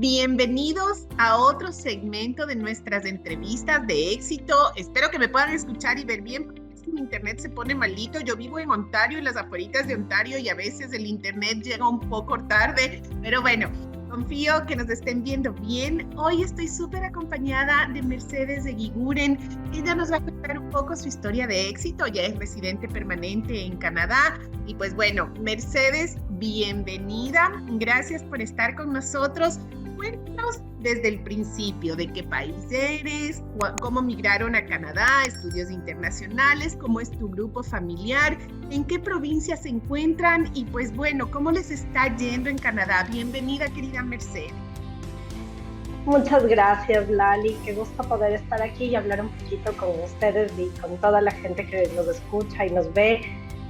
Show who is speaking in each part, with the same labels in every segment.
Speaker 1: Bienvenidos a otro segmento de nuestras entrevistas de éxito. Espero que me puedan escuchar y ver bien. Mi internet se pone malito. Yo vivo en Ontario, en las afueritas de Ontario, y a veces el internet llega un poco tarde, pero bueno, confío que nos estén viendo bien. Hoy estoy súper acompañada de Mercedes Eguiguren. Ella nos va a contar un poco su historia de éxito. Ya es residente permanente en Canadá. Y pues bueno, Mercedes, bienvenida. Gracias por estar con nosotros. Cuéntanos desde el principio de qué país eres, cómo migraron a Canadá, estudios internacionales, cómo es tu grupo familiar, en qué provincia se encuentran y pues bueno, cómo les está yendo en Canadá. Bienvenida, querida Mercedes.
Speaker 2: Muchas gracias, Lali. Qué gusto poder estar aquí y hablar un poquito con ustedes y con toda la gente que nos escucha y nos ve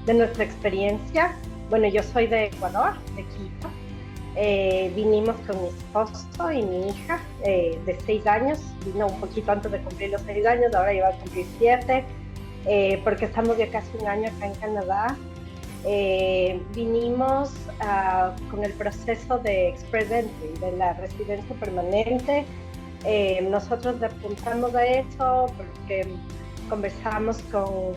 Speaker 2: de nuestra experiencia. Bueno, yo soy de Ecuador, de Quito. Vinimos con mi esposo y mi hija de 6 años, vino un poquito antes de cumplir los 6 años, ahora ya va a cumplir 7, porque estamos ya casi un año acá en Canadá. Vinimos con el proceso de Express Entry, de la residencia permanente. Nosotros le apuntamos a eso porque conversamos con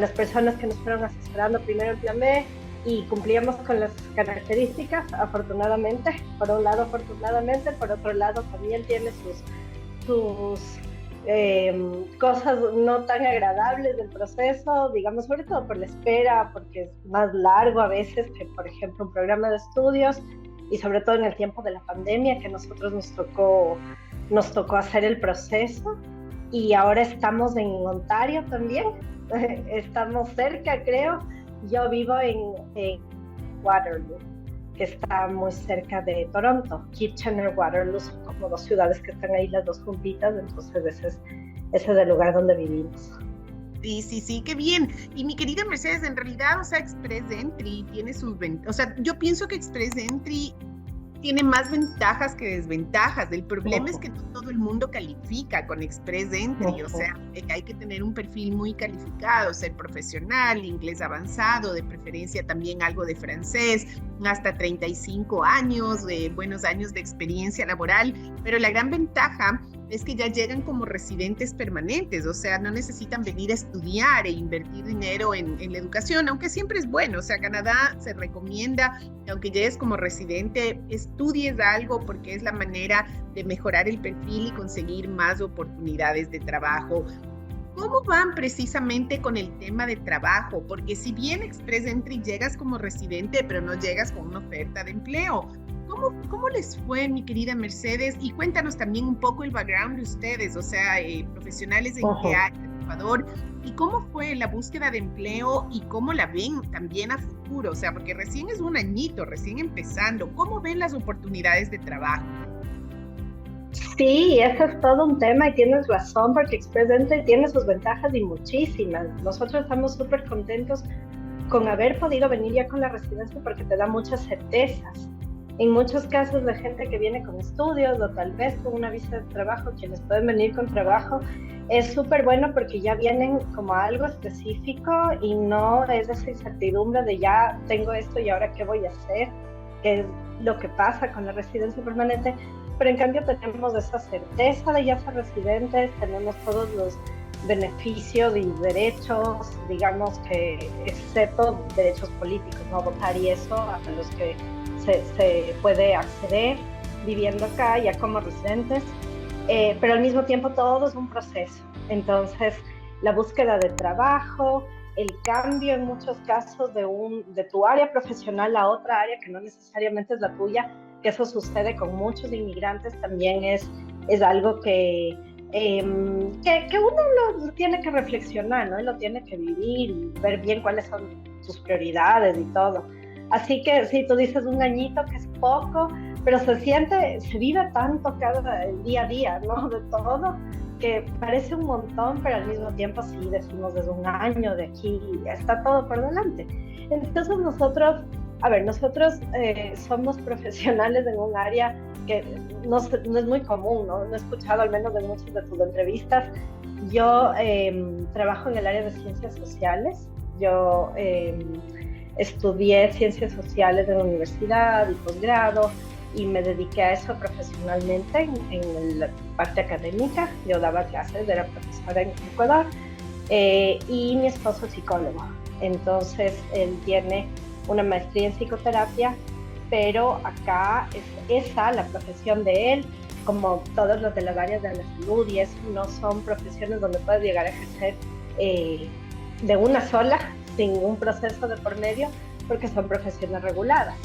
Speaker 2: las personas que nos fueron asesorando primero en Plan B, y cumplíamos con las características, afortunadamente, por un lado afortunadamente, por otro lado también tiene sus cosas no tan agradables del proceso, digamos, sobre todo por la espera, porque es más largo a veces que, por ejemplo, un programa de estudios, y sobre todo en el tiempo de la pandemia, que nosotros nos tocó hacer el proceso, y ahora estamos en Ontario también, estamos cerca, creo. Yo vivo en Waterloo, que está muy cerca de Toronto. Kitchener, Waterloo son como dos ciudades que están ahí las dos juntitas, entonces ese es el lugar donde vivimos.
Speaker 1: Sí, qué bien. Y mi querida Mercedes, en realidad, o sea, Express Entry tiene sus ventajas. O sea, yo pienso que Express Entry tiene más ventajas que desventajas. El problema es que no todo el mundo califica con Express Entry, o sea, hay que tener un perfil muy calificado, ser profesional, inglés avanzado, de preferencia también algo de francés, hasta 35 años, buenos años de experiencia laboral, pero la gran ventaja es que ya llegan como residentes permanentes, o sea, no necesitan venir a estudiar e invertir dinero en la educación, aunque siempre es bueno. O sea, Canadá se recomienda que aunque llegues como residente, estudies algo porque es la manera de mejorar el perfil y conseguir más oportunidades de trabajo. ¿Cómo van precisamente con el tema de trabajo? Porque si bien Express Entry llegas como residente, pero no llegas con una oferta de empleo. ¿Cómo les fue, mi querida Mercedes? Y cuéntanos también un poco el background de ustedes, o sea, profesionales en qué área de Ecuador, y cómo fue la búsqueda de empleo y cómo la ven también a futuro, o sea, porque recién es un añito, recién empezando. ¿Cómo ven las oportunidades de trabajo?
Speaker 2: Sí, ese es todo un tema y tienes razón, porque Express Entry tiene sus ventajas y muchísimas. Nosotros estamos súper contentos con haber podido venir ya con la residencia porque te da muchas certezas. En muchos casos la gente que viene con estudios o tal vez con una visa de trabajo, quienes pueden venir con trabajo, es súper bueno porque ya vienen como a algo específico y no es esa incertidumbre de ya tengo esto y ahora qué voy a hacer, que es lo que pasa con la residencia permanente. Pero en cambio tenemos esa certeza de ya ser residentes, tenemos todos los beneficios y derechos, digamos que excepto derechos políticos, no votar y eso, a los que se puede acceder viviendo acá ya como residentes, pero al mismo tiempo todo es un proceso. Entonces la búsqueda de trabajo, el cambio en muchos casos de tu área profesional a otra área que no necesariamente es la tuya, que eso sucede con muchos inmigrantes, también es algo que uno lo tiene que reflexionar, ¿no? Y lo tiene que vivir y ver bien cuáles son sus prioridades y todo. Así que sí, tú dices un añito que es poco, pero se vive tanto el día a día, ¿no? De todo, que parece un montón, pero al mismo tiempo sí decimos desde un año, de aquí está todo por delante. Entonces nosotros somos profesionales en un área que no es muy común, ¿no? No he escuchado al menos de muchas de tus entrevistas. Yo trabajo en el área de ciencias sociales. Yo estudié ciencias sociales en la universidad y posgrado. y me dediqué a eso profesionalmente en la parte académica. Yo daba clases, era profesora en Ecuador, y mi esposo es psicólogo. Entonces, él tiene una maestría en psicoterapia, pero acá es esa la profesión de él, como todos los de las áreas de la salud, y eso no son profesiones donde puedes llegar a ejercer de una sola, sin un proceso de por medio, porque son profesiones reguladas.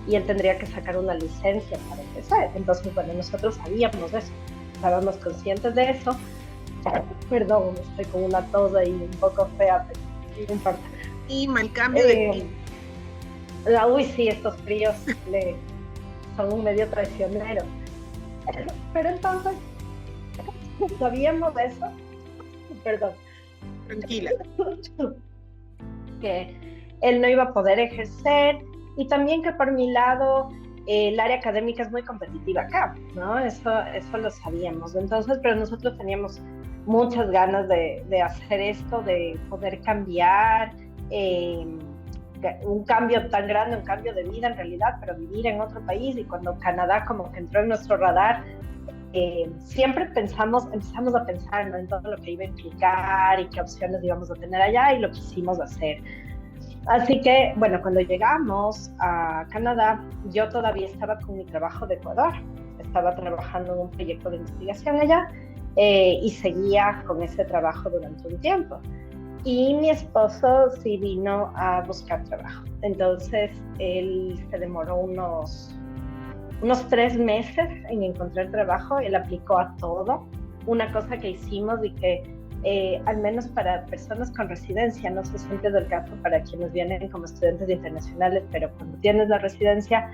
Speaker 2: Y él tendría que sacar una licencia para empezar. Entonces, bueno, nosotros sabíamos de eso, estábamos conscientes de eso. Perdón, estoy con una tos ahí un poco fea, pero no importa.
Speaker 1: Y mal cambio de clima.
Speaker 2: Uy, sí, estos fríos son un medio traicionero. Pero entonces, sabíamos de eso. Perdón.
Speaker 1: Tranquila.
Speaker 2: Que él no iba a poder ejercer, y también que por mi lado el área académica es muy competitiva acá, ¿no? Eso lo sabíamos. Entonces, pero nosotros teníamos muchas ganas de hacer esto, de poder cambiar, un cambio tan grande, un cambio de vida en realidad, pero vivir en otro país. Y cuando Canadá como que entró en nuestro radar, siempre empezamos a pensar, ¿no?, en todo lo que iba a implicar y qué opciones íbamos a tener allá, y lo quisimos hacer. Así que, bueno, cuando llegamos a Canadá, yo todavía estaba con mi trabajo de Ecuador, estaba trabajando en un proyecto de investigación allá, y seguía con ese trabajo durante un tiempo. Y mi esposo sí vino a buscar trabajo. Entonces, él se demoró unos 3 meses en encontrar trabajo. Él aplicó a todo. Una cosa que hicimos y que al menos para personas con residencia, no sé siempre es el caso para quienes vienen como estudiantes internacionales, pero cuando tienes la residencia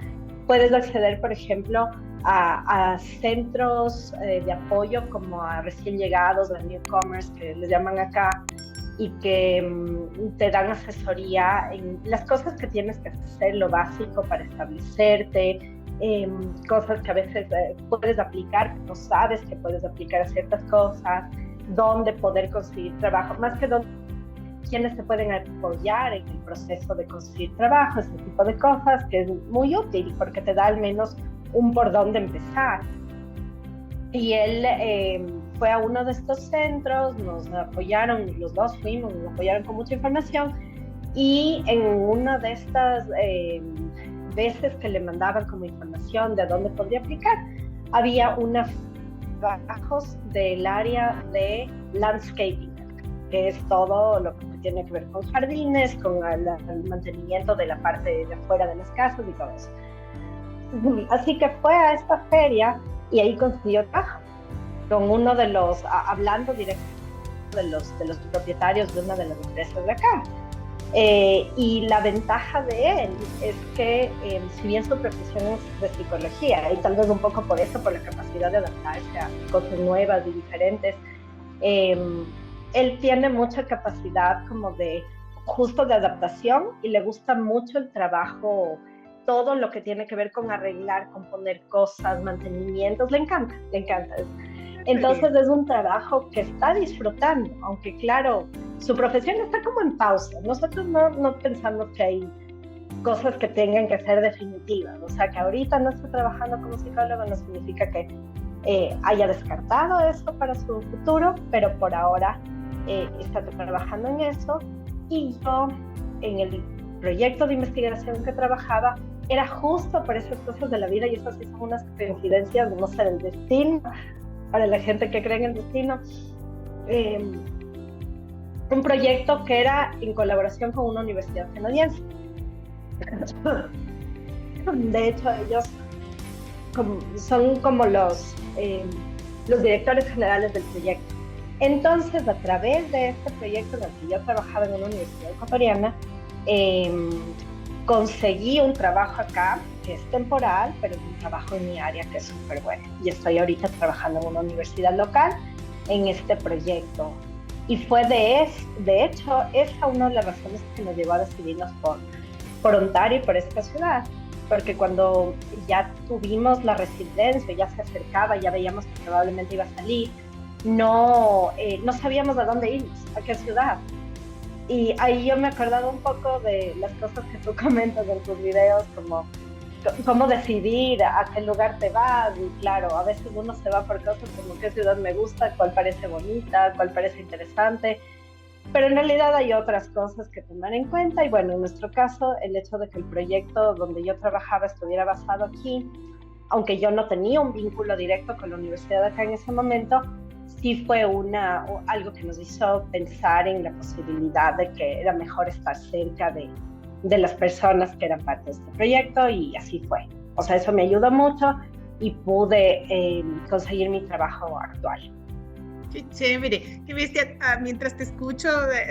Speaker 2: puedes acceder, por ejemplo, a centros de apoyo como a recién llegados, a newcomers, que les llaman acá, y que te dan asesoría en las cosas que tienes que hacer, lo básico para establecerte, cosas que a veces puedes aplicar, no sabes que puedes aplicar a ciertas cosas, dónde poder conseguir trabajo, más que dónde, quienes te pueden apoyar en el proceso de conseguir trabajo, ese tipo de cosas, que es muy útil porque te da al menos un por dónde empezar. Y él fue a uno de estos centros, nos apoyaron, los dos fuimos, nos apoyaron con mucha información, y en una de estas veces que le mandaban como información de dónde podría aplicar, había unos trabajos del área de landscaping, que es todo lo que tiene que ver con jardines, con el mantenimiento de la parte de afuera de las casas y todo eso. Así que fue a esta feria y ahí consiguió trabajo con uno de los, hablando directamente de los propietarios de una de las empresas de acá. Y la ventaja de él es que, si bien su profesión es de psicología, y tal vez un poco por eso, por la capacidad de adaptarse a cosas nuevas y diferentes, él tiene mucha capacidad como de justo de adaptación, y le gusta mucho el trabajo, todo lo que tiene que ver con arreglar, con poner cosas, mantenimientos, le encanta. Entonces es un trabajo que está disfrutando, aunque claro, su profesión está como en pausa. Nosotros no pensamos que hay cosas que tengan que ser definitivas. O sea, que ahorita no esté trabajando como psicólogo no significa que haya descartado eso para su futuro, pero por ahora está trabajando en eso. Y yo, en el proyecto de investigación que trabajaba, era justo por esas cosas de la vida, y eso sí son unas coincidencias, no sé, del destino, para la gente que cree en el destino. Un proyecto que era en colaboración con una universidad canadiense. De hecho, ellos son como los directores generales del proyecto. Entonces, a través de este proyecto en el que yo trabajaba en una universidad ecuatoriana, conseguí un trabajo acá que es temporal, pero es un trabajo en mi área que es súper bueno. Y estoy ahorita trabajando en una universidad local en este proyecto. Y fue de hecho, esa una de las razones que nos llevó a decidirnos por Ontario y por esta ciudad. Porque cuando ya tuvimos la residencia, ya se acercaba, ya veíamos que probablemente iba a salir, no sabíamos a dónde irnos, a qué ciudad. Y ahí yo me acordaba un poco de las cosas que tú comentas en tus videos, como cómo decidir a qué lugar te vas. Y claro, a veces uno se va por cosas como qué ciudad me gusta, cuál parece bonita, cuál parece interesante, pero en realidad hay otras cosas que tomar en cuenta. Y bueno, en nuestro caso, el hecho de que el proyecto donde yo trabajaba estuviera basado aquí, aunque yo no tenía un vínculo directo con la universidad acá en ese momento, sí fue algo que nos hizo pensar en la posibilidad de que era mejor estar cerca de las personas que eran parte de este proyecto, y así fue. O sea, eso me ayudó mucho y pude conseguir mi trabajo actual.
Speaker 1: Qué chévere, qué bestia. Mientras te escucho,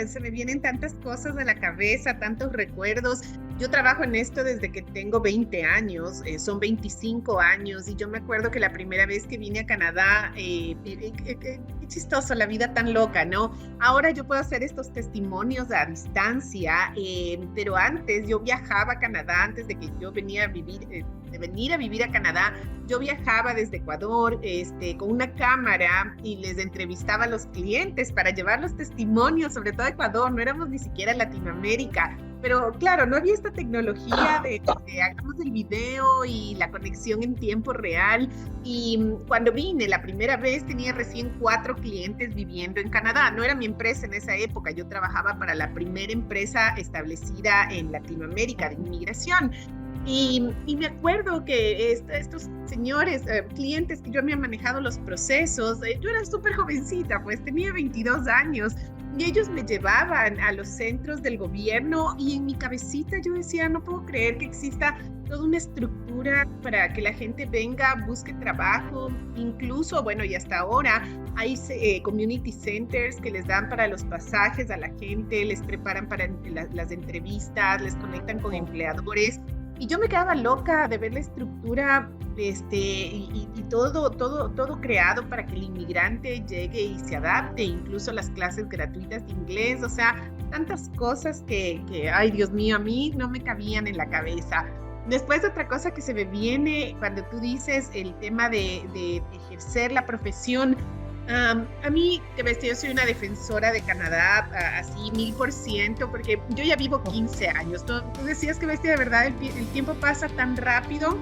Speaker 1: se me vienen tantas cosas a la cabeza, tantos recuerdos. Yo trabajo en esto desde que tengo 20 años, son 25 años, y yo me acuerdo que la primera vez que vine a Canadá, qué chistoso, la vida tan loca, ¿no? Ahora yo puedo hacer estos testimonios a distancia, pero antes yo viajaba a Canadá, antes de que yo venía a vivir, de venir a vivir a Canadá, yo viajaba desde Ecuador con una cámara y les entrevistaba a los clientes para llevar los testimonios, sobre todo a Ecuador, no éramos ni siquiera Latinoamérica. Pero claro, no había esta tecnología de hagamos el video y la conexión en tiempo real. Y cuando vine la primera vez tenía recién 4 clientes viviendo en Canadá. No era mi empresa en esa época, yo trabajaba para la primera empresa establecida en Latinoamérica de inmigración. Y me acuerdo que estos señores, clientes que yo me han manejado los procesos, yo era súper jovencita, pues tenía 22 años, y ellos me llevaban a los centros del gobierno, y en mi cabecita yo decía, no puedo creer que exista toda una estructura para que la gente venga, busque trabajo, incluso, bueno, y hasta ahora hay community centers que les dan para los pasajes a la gente, les preparan para las entrevistas, les conectan con empleadores. Y yo me quedaba loca de ver la estructura y todo creado para que el inmigrante llegue y se adapte, incluso las clases gratuitas de inglés, o sea, tantas cosas que ay Dios mío, a mí no me cabían en la cabeza. Después otra cosa que se me viene cuando tú dices el tema de ejercer la profesión, a mí, que ves, yo soy una defensora de Canadá, así 1000%, porque yo ya vivo 15 años. Tú decías que, bestia, de verdad, el tiempo pasa tan rápido,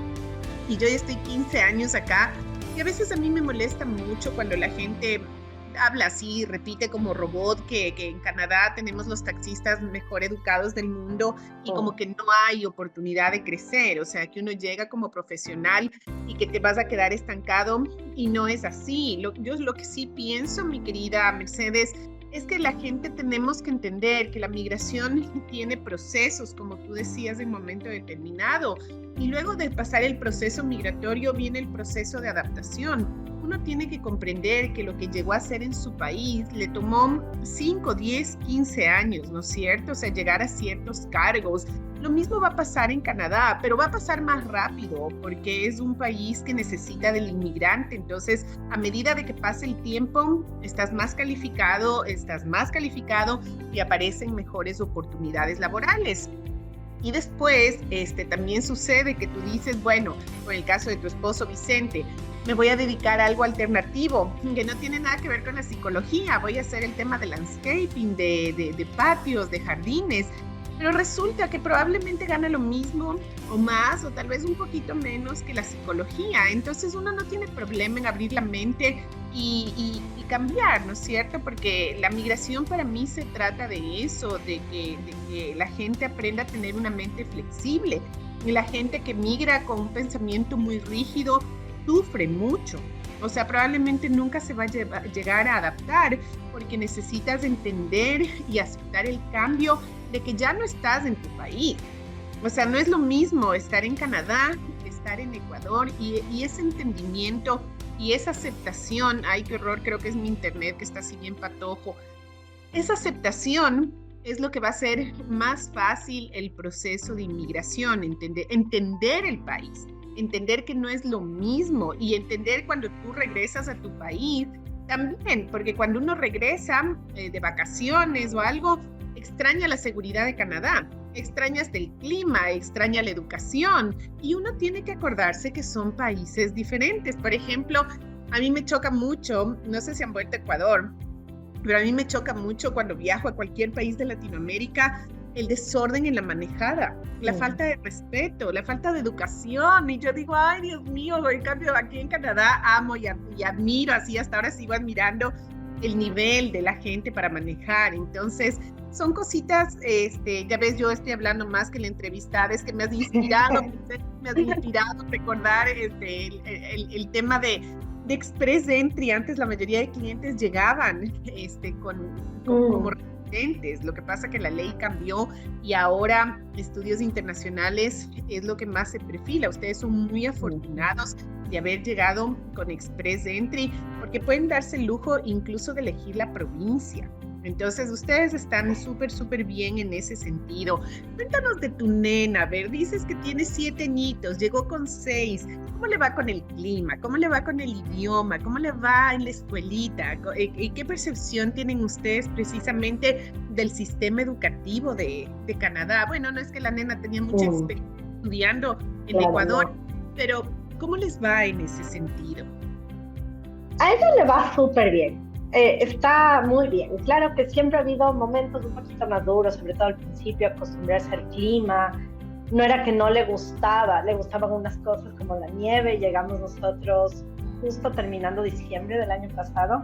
Speaker 1: y yo ya estoy 15 años acá, y a veces a mí me molesta mucho cuando la gente habla así, repite como robot, que en Canadá tenemos los taxistas mejor educados del mundo, y como que no hay oportunidad de crecer, o sea, que uno llega como profesional y que te vas a quedar estancado, y no es así. Yo lo que sí pienso, mi querida Mercedes, es que la gente tenemos que entender que la migración tiene procesos, como tú decías, en momento determinado, y luego de pasar el proceso migratorio viene el proceso de adaptación. Uno tiene que comprender que lo que llegó a hacer en su país le tomó 5, 10, 15 años, ¿no es cierto? O sea, llegar a ciertos cargos. Lo mismo va a pasar en Canadá, pero va a pasar más rápido porque es un país que necesita del inmigrante. Entonces, a medida de que pase el tiempo, estás más calificado y aparecen mejores oportunidades laborales. Y después también sucede que tú dices, bueno, por el caso de tu esposo Vicente, me voy a dedicar a algo alternativo, que no tiene nada que ver con la psicología, voy a hacer el tema de landscaping, de patios, de jardines, pero resulta que probablemente gana lo mismo o más, o tal vez un poquito menos que la psicología. Entonces uno no tiene problema en abrir la mente y cambiar, ¿no es cierto? Porque la migración para mí se trata de eso, de que la gente aprenda a tener una mente flexible. Y la gente que migra con un pensamiento muy rígido sufre mucho. O sea, probablemente nunca se va a llegar a adaptar, porque necesitas entender y aceptar el cambio de que ya no estás en tu país. O sea, no es lo mismo estar en Canadá, estar en Ecuador, y ese entendimiento y esa aceptación, ay, qué horror, creo que es mi internet que está así bien patojo. Esa aceptación es lo que va a hacer más fácil el proceso de inmigración, entender el país, entender que no es lo mismo, y entender cuando tú regresas a tu país también, porque cuando uno regresa de vacaciones o algo, extraña la seguridad de Canadá, extrañas del clima, extraña la educación, y uno tiene que acordarse que son países diferentes. Por ejemplo, a mí me choca mucho, no sé si han vuelto a Ecuador, pero a mí me choca mucho cuando viajo a cualquier país de Latinoamérica, el desorden en la manejada, la falta de respeto, la falta de educación. Y yo digo, ay, Dios mío, en cambio aquí en Canadá amo y admiro, así hasta ahora sigo admirando el nivel de la gente para manejar. Entonces, son cositas, ya ves, yo estoy hablando más que la entrevistada, es que me has inspirado a recordar el tema de Express Entry. Antes la mayoría de clientes llegaban como residentes. Lo que pasa que la ley cambió y ahora estudios internacionales es lo que más se perfila. Ustedes son muy afortunados de haber llegado con Express Entry, porque pueden darse el lujo incluso de elegir la provincia. Entonces, ustedes están súper bien en ese sentido. Cuéntanos de tu nena. A ver, dices que tiene 7 añitos, llegó con 6. ¿Cómo le va con el clima? ¿Cómo le va con el idioma? ¿Cómo le va en la escuelita? ¿Y qué percepción tienen ustedes precisamente del sistema educativo de Canadá? Bueno, no es que la nena tenía mucha experiencia estudiando en Ecuador, pero ¿cómo les va en ese sentido?
Speaker 2: A ella le va súper bien. Está muy bien. Claro que siempre ha habido momentos un poquito más duros, sobre todo al principio, acostumbrarse al clima. No era que no le gustaban unas cosas como la nieve. Llegamos nosotros justo terminando diciembre del año pasado,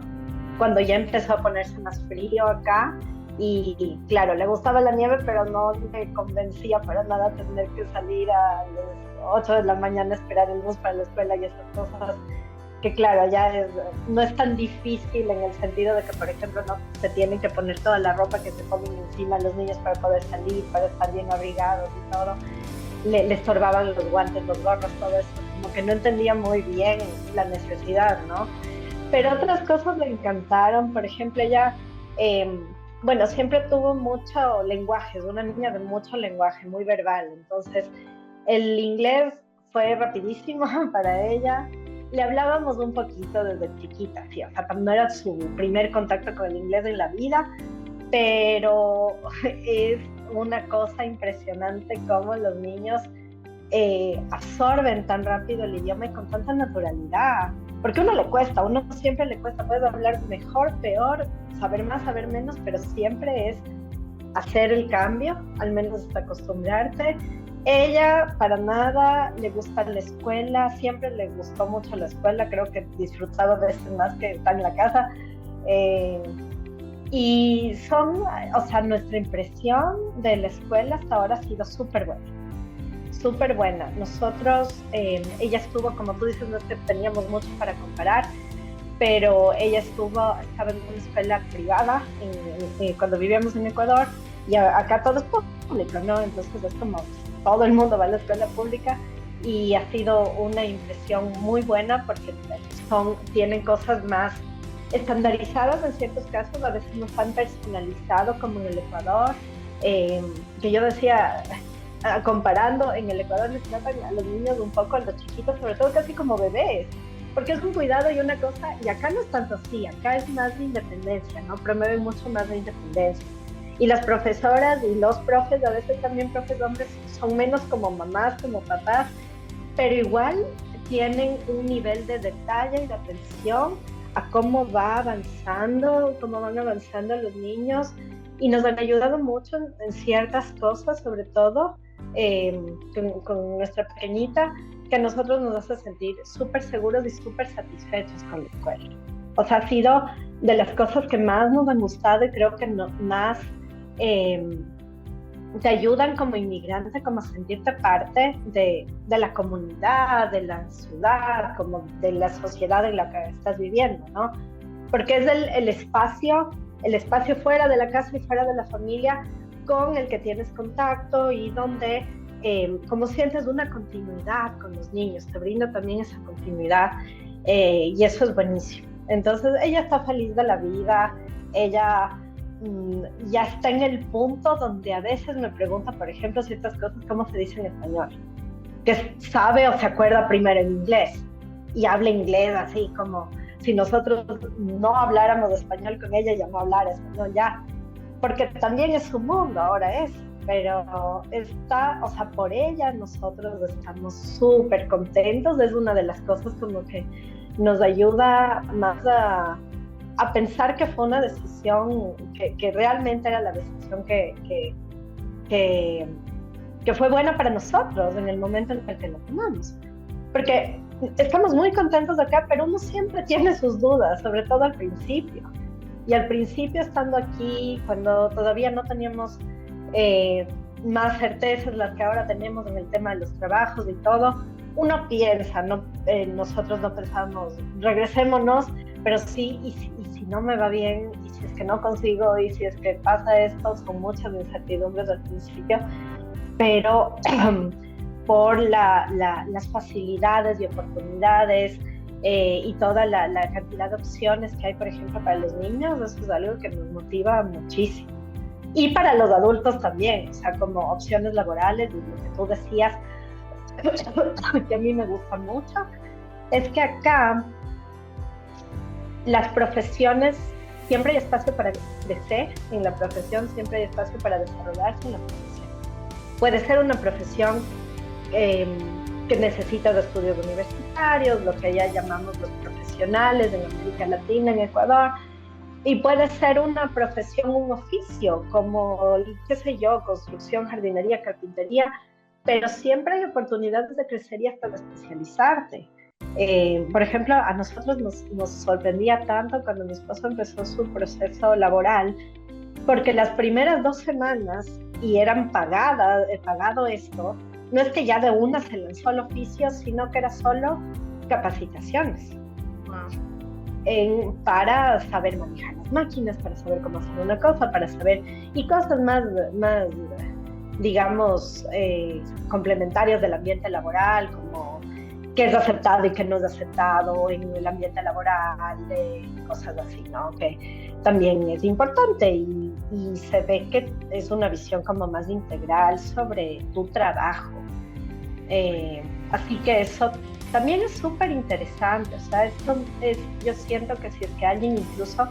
Speaker 2: cuando ya empezó a ponerse más frío acá. Y claro, le gustaba la nieve, pero no me convencía para nada tener que salir a las 8 de la mañana a esperar el bus para la escuela y esas cosas. Que claro, ya no es tan difícil en el sentido de que, por ejemplo, no se tienen que poner toda la ropa que se ponen encima los niños para poder salir, para estar bien abrigados y todo. Le estorbaban los guantes, los gorros, todo eso. Como que no entendía muy bien la necesidad, ¿no? Pero otras cosas le encantaron. Por ejemplo, ella, siempre tuvo mucho lenguaje, es una niña de mucho lenguaje, muy verbal. Entonces, el inglés fue rapidísimo para ella. Le hablábamos un poquito desde chiquita, sí, o sea, no era su primer contacto con el inglés en la vida, pero es una cosa impresionante cómo los niños absorben tan rápido el idioma y con tanta naturalidad. Porque a uno siempre le cuesta, puedes hablar mejor, peor, saber más, saber menos, pero siempre es hacer el cambio, al menos hasta acostumbrarte. Ella para nada le gusta la escuela, siempre le gustó mucho la escuela, creo que disfrutaba de veces más que estar en la casa. Y nuestra impresión de la escuela hasta ahora ha sido súper buena. Nosotros, ella estuvo, como tú dices, no es que teníamos mucho para comparar, pero ella estaba en una escuela privada cuando vivíamos en Ecuador, y acá todo es público, ¿no? Entonces es como todo el mundo va a la escuela pública, y ha sido una impresión muy buena porque tienen cosas más estandarizadas en ciertos casos, a veces no tan personalizado como en el Ecuador, que yo decía, comparando, en el Ecuador les tratan a los niños un poco, a los chiquitos, sobre todo casi como bebés, porque es un cuidado y una cosa, y acá no es tanto así, acá es más de independencia, ¿no? Promueven mucho más de independencia. Y las profesoras y los profes, a veces también profes hombres, son menos como mamás, como papás, pero igual tienen un nivel de detalle y de atención a cómo van avanzando los niños, y nos han ayudado mucho en ciertas cosas, sobre todo con nuestra pequeña, que a nosotros nos hace sentir súper seguros y súper satisfechos con la escuela. O sea, ha sido de las cosas que más nos han gustado, y creo que más te ayudan como inmigrante, como a sentirte parte de la comunidad, de la ciudad, como de la sociedad en la que estás viviendo, ¿no? Porque es el espacio fuera de la casa y fuera de la familia con el que tienes contacto, y donde como sientes una continuidad con los niños, te brinda también esa continuidad, y eso es buenísimo. Entonces ella está feliz de la vida, ella ya está en el punto donde a veces me pregunta, por ejemplo, ciertas cosas, cómo se dice en español, que sabe o se acuerda primero en inglés, y habla inglés así como si nosotros no habláramos español con ella, ya no hablara español ya, porque también es su mundo ahora pero por ella nosotros estamos súper contentos. Es una de las cosas como que nos ayuda más a pensar que fue una decisión que realmente era la decisión que que, que fue buena para nosotros en el momento en el que lo tomamos. Porque estamos muy contentos de acá, pero uno siempre tiene sus dudas, sobre todo al principio. Y al principio, estando aquí, cuando todavía no teníamos más certezas las que ahora tenemos en el tema de los trabajos y todo, uno piensa, nosotros no pensamos, regresémonos, pero sí, y si no me va bien, y si es que no consigo, y si es que pasa esto, son muchas incertidumbres al principio, pero por las facilidades y oportunidades y toda la cantidad de opciones que hay, por ejemplo, para los niños, eso es algo que nos motiva muchísimo. Y para los adultos también, o sea, como opciones laborales, y lo que tú decías, que a mí me gusta mucho, es que acá las profesiones, siempre hay espacio para crecer en la profesión, siempre hay espacio para desarrollarse en la profesión. Puede ser una profesión que necesita de estudios universitarios, lo que allá llamamos los profesionales en América Latina, en Ecuador, y puede ser una profesión, un oficio, como, qué sé yo, construcción, jardinería, carpintería, pero siempre hay oportunidades de crecer y hasta de especializarte. Por ejemplo, a nosotros nos sorprendía tanto cuando mi esposo empezó su proceso laboral, porque las primeras 2 semanas, y eran pagado esto, no es que ya de una se lanzó al oficio, sino que era solo capacitaciones. Para saber manejar las máquinas, para saber cómo hacer una cosa, para saber, y cosas más digamos, complementarias del ambiente laboral, como qué es aceptado y qué no es aceptado en el ambiente laboral, cosas así, ¿no? Que también es importante y se ve que es una visión como más integral sobre tu trabajo. Así que eso también es súper interesante, o sea, yo siento que si es que alguien incluso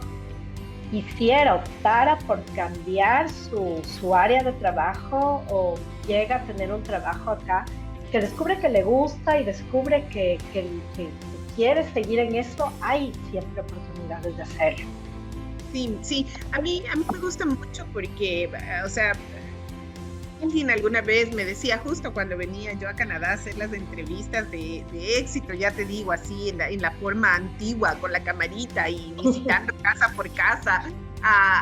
Speaker 2: optara por cambiar su área de trabajo o llega a tener un trabajo acá, que descubre que le gusta y descubre que quiere seguir en eso, hay siempre oportunidades de hacerlo.
Speaker 1: Sí, a mí me gusta mucho porque, o sea, alguien alguna vez me decía, justo cuando venía yo a Canadá a hacer las entrevistas de éxito, ya te digo, así en la forma antigua, con la camarita y visitando casa por casa,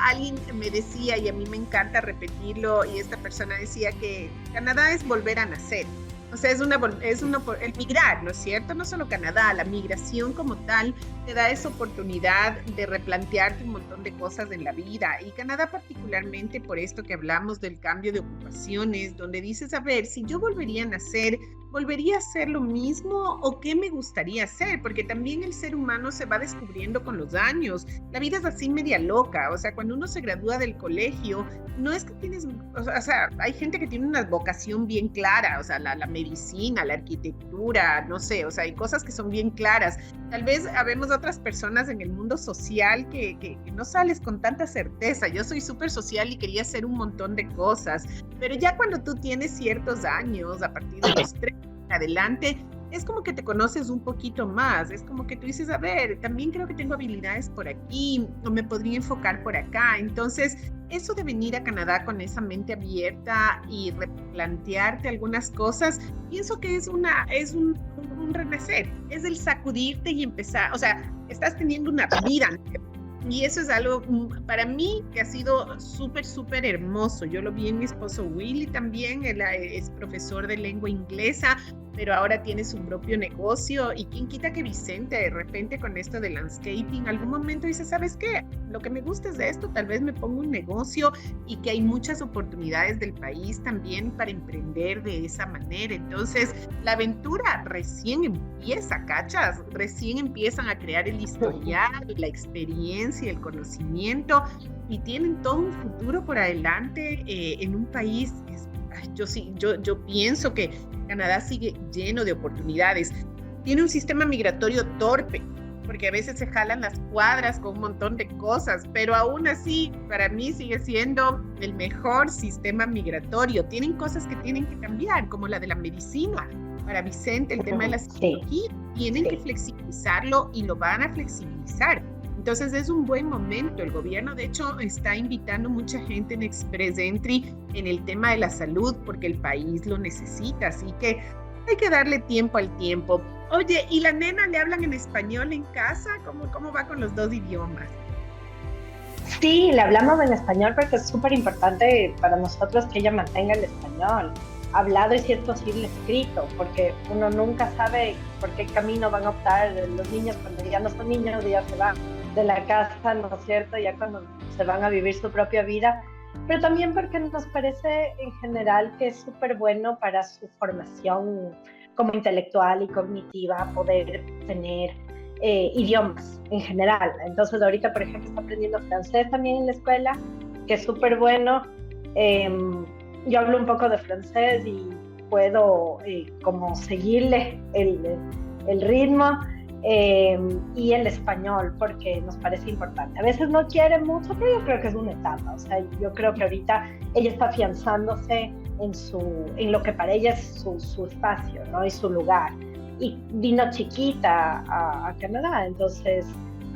Speaker 1: alguien me decía, y a mí me encanta repetirlo, y esta persona decía que Canadá es volver a nacer. O sea, el migrar, ¿no es cierto? No solo Canadá, la migración como tal te da esa oportunidad de replantearte un montón de cosas en la vida. Y Canadá particularmente por esto que hablamos del cambio de ocupaciones, donde dices, a ver, si yo volvería a nacer, ¿volvería a hacer lo mismo o qué me gustaría hacer? Porque también el ser humano se va descubriendo con los años. La vida es así media loca. O sea, cuando uno se gradúa del colegio, no es que tienes, o sea, hay gente que tiene una vocación bien clara, o sea, la medicina, la arquitectura, no sé, o sea, hay cosas que son bien claras. Tal vez habemos otras personas en el mundo social que no sales con tanta certeza. Yo soy súper social y quería hacer un montón de cosas, pero ya cuando tú tienes ciertos años, a partir de los 30 adelante, es como que te conoces un poquito más, es como que tú dices, a ver, también creo que tengo habilidades por aquí, o me podría enfocar por acá. Entonces, eso de venir a Canadá con esa mente abierta y replantearte algunas cosas, pienso que es un renacer, es el sacudirte y empezar, o sea, estás teniendo una vida. Y eso es algo para mí que ha sido súper, súper hermoso. Yo lo vi en mi esposo Willy también, él es profesor de lengua inglesa, pero ahora tiene su propio negocio. Y quién quita que Vicente de repente con esto de landscaping, algún momento dice, ¿sabes qué? Lo que me gusta es de esto, tal vez me pongo un negocio, y que hay muchas oportunidades del país también para emprender de esa manera. Entonces, la aventura recién empieza, ¿cachas? Recién empiezan a crear el historial, la experiencia, el conocimiento, y tienen todo un futuro por adelante en un país que yo pienso que Canadá sigue lleno de oportunidades. Tiene un sistema migratorio torpe, porque a veces se jalan las cuadras con un montón de cosas, pero aún así, para mí sigue siendo el mejor sistema migratorio. Tienen cosas que tienen que cambiar, como la de la medicina. Para Vicente, el tema de la psicología, tienen que flexibilizarlo y lo van a flexibilizar. Entonces es un buen momento. El gobierno, de hecho, está invitando mucha gente en Express Entry en el tema de la salud porque el país lo necesita. Así que hay que darle tiempo al tiempo. Oye, ¿y la nena le hablan en español en casa? ¿Cómo va con los dos idiomas?
Speaker 2: Sí, le hablamos en español porque es súper importante para nosotros que ella mantenga el español hablado y si es posible escrito, porque uno nunca sabe por qué camino van a optar los niños cuando ya no son niños y ya se van de la casa, ¿no es cierto? Ya cuando se van a vivir su propia vida, pero también porque nos parece en general que es súper bueno para su formación como intelectual y cognitiva poder tener idiomas en general. Entonces ahorita, por ejemplo, está aprendiendo francés también en la escuela, que es súper bueno. Eh, yo hablo un poco de francés y puedo como seguirle el ritmo y el español porque nos parece importante. A veces no quiere mucho, pero yo creo que es una etapa. O sea, yo creo que ahorita ella está afianzándose en lo que para ella es su espacio, ¿no? Y su lugar. Y vino chiquita a Canadá, entonces